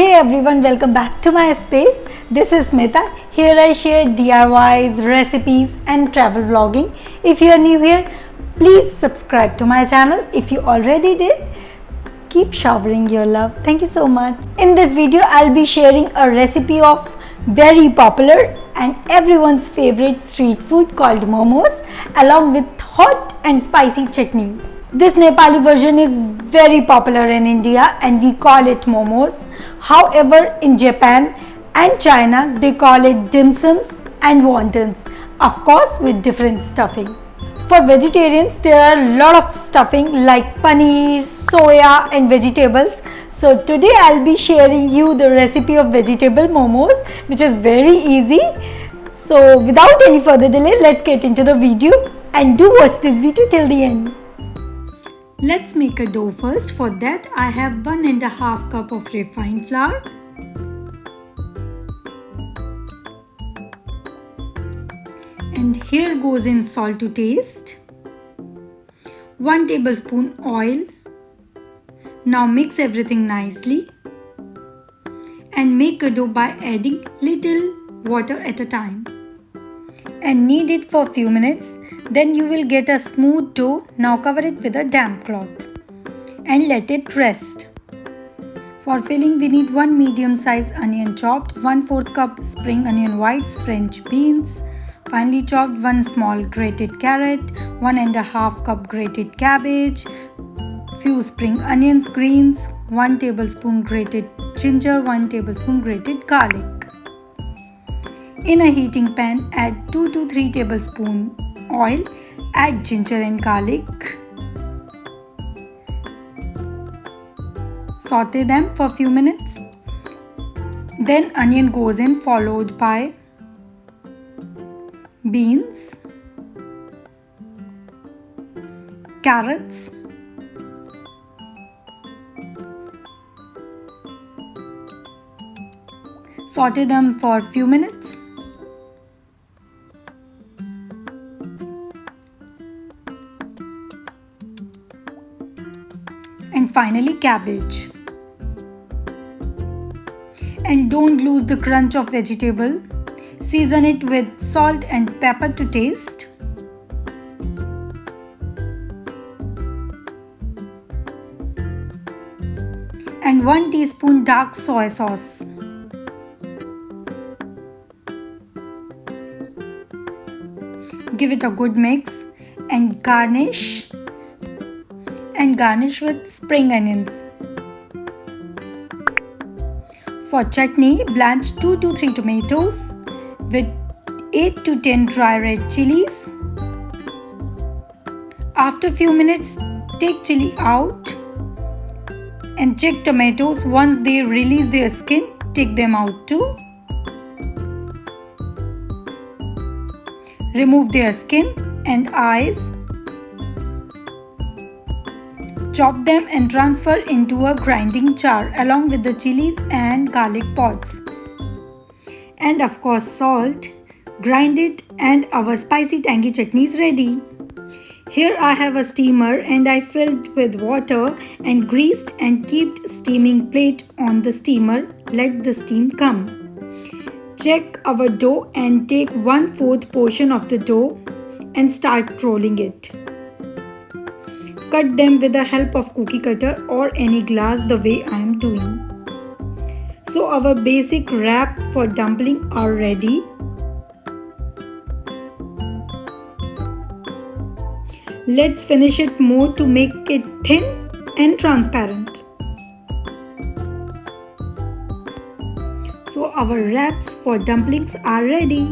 Hey everyone, welcome back to my space. This is Smita. Here I share DIYs, recipes and travel vlogging. If you are new here, please subscribe to my channel. If you already did, keep showering your love. Thank you so much. In this video, I'll be sharing a recipe of very popular and everyone's favorite street food called Momos along with hot and spicy chutney. This Nepali version is very popular in India and we call it Momos. However, in Japan and China, they call it dim sums and wontons, of course with different stuffing. For vegetarians, there are a lot of stuffing like paneer, soya and vegetables. So today I'll be sharing you the recipe of vegetable momos, which is very easy. So without any further delay, let's get into the video and do watch this video till the end. Let's make a dough first. For that, I have 1.5 cup of refined flour, and here goes in salt to taste, 1 tablespoon oil. Now mix everything nicely and make a dough by adding little water at a time and knead it for a few minutes. Then you will get a smooth dough. Now cover it with a damp cloth and let it rest. For filling, we need 1 medium-sized onion chopped, 1/4 cup spring onion whites, French beans, finely chopped, 1 small grated carrot, 1.5 cup grated cabbage, few spring onions greens, 1 tablespoon grated ginger, 1 tablespoon grated garlic. In a heating pan, add 2 to 3 tablespoons oil, add ginger and garlic. Saute them for a few minutes. Then onion goes in, followed by beans, carrots, saute them for a few minutes. And finally cabbage. And don't lose the crunch of vegetable. Season it with salt and pepper to taste. And 1 teaspoon dark soy sauce. Give it a good mix and garnish with spring onions. For chutney, blanch 2 to 3 tomatoes with 8 to 10 dry red chilies. After a few minutes, take chili out and check tomatoes. Once they release their skin, take them out too. Remove their skin and eyes. Chop them and transfer into a grinding jar along with the chilies and garlic pods. And of course salt. Grind it and our spicy tangy chutney is ready. Here I have a steamer and I filled with water and greased and kept steaming plate on the steamer. Let the steam come. Check our dough and take 1/4 portion of the dough and start rolling it. Cut them with the help of cookie cutter or any glass the way I am doing. So our basic wrap for dumpling are ready. Let's finish it more to make it thin and transparent. So our wraps for dumplings are ready.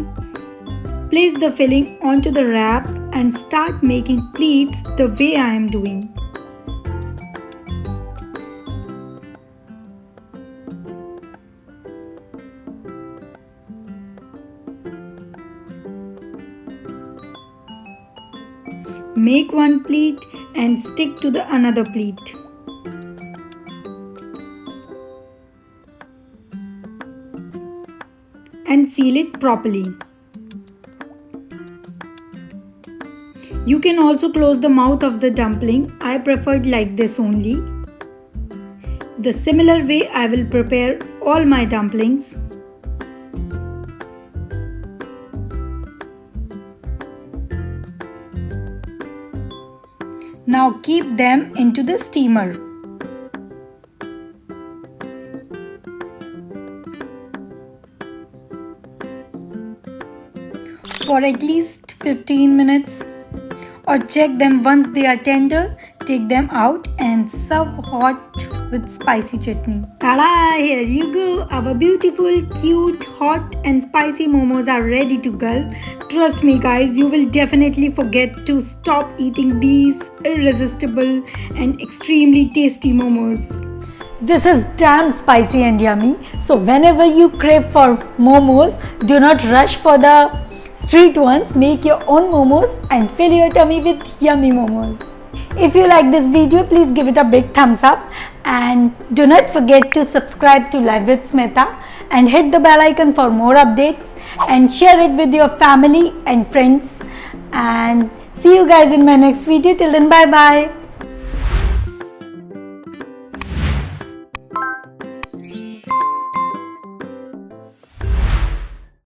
Place the filling onto the wrap and start making pleats the way I am doing. Make one pleat and stick to the another pleat. And seal it properly. You can also close the mouth of the dumpling. I preferred like this only. The similar way I will prepare all my dumplings. Now keep them into the steamer. For at least 15 minutes, or check them once they are tender. Take them out and serve hot with spicy chutney. Ta-da! Here you go. Our beautiful, cute, hot and spicy momos are ready to gulp. Trust me guys, you will definitely forget to stop eating these irresistible and extremely tasty momos. This is damn spicy and yummy. So whenever you crave for momos, do not rush for the street ones. Make your own momos and fill your tummy with yummy momos. If you like this video, please give it a big thumbs up and do not forget to subscribe to Live with Smita and hit the bell icon for more updates and share it with your family and friends, and see you guys in my next video. Till then, bye bye.